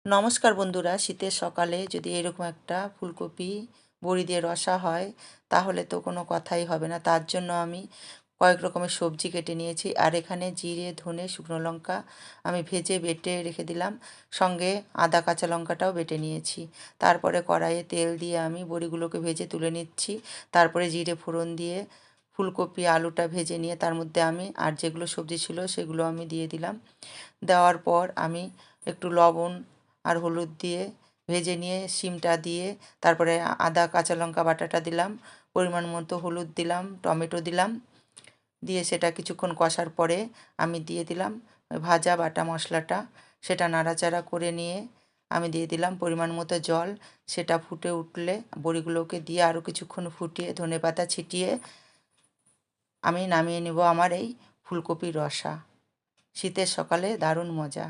নমস্কার বন্ধুরা, শীতের সকালে যদি এরকম একটা ফুলকপি বড়ি দিয়ে রসা হয় তাহলে তো কোনো কথাই হবে না। তার জন্য আমি কয়েক রকমের সবজি কেটে নিয়েছি, আর এখানে জিরে, ধনে, শুকনো লঙ্কা আমি ভেজে বেটে রেখে দিলাম, সঙ্গে আদা কাঁচা লঙ্কাটাও বেটে নিয়েছি। তারপরে কড়াইয়ে তেল দিয়ে আমি বড়িগুলোকে ভেজে তুলে নিচ্ছি। তারপরে জিরে ফোড়ন দিয়ে ফুলকপি আলুটা ভেজে নিয়ে তার মধ্যে আমি আর যেগুলো সবজি ছিল সেগুলো আমি দিয়ে দিলাম। দেওয়ার পর আমি একটু লবণ আর হলুদ দিয়ে ভেজে নিয়ে শিমটা দিয়ে তারপরে আদা কাঁচা লঙ্কা বাটাটা দিলাম, পরিমাণ মতো হলুদ দিলাম, টমেটো দিলাম, দিয়ে সেটা কিছুক্ষণ কষার পরে আমি দিয়ে দিলাম ভাজা বাটা মশলাটা। সেটা নাড়াচাড়া করে নিয়ে আমি দিয়ে দিলাম পরিমাণ মতো জল। সেটা ফুটে উঠলে বড়িগুলোকে দিয়ে আরও কিছুক্ষণ ফুটিয়ে ধনেপাতা ছিটিয়ে আমি নামিয়ে নেব আমার এই ফুলকপির রসা। শীতের সকালে দারুণ মজা।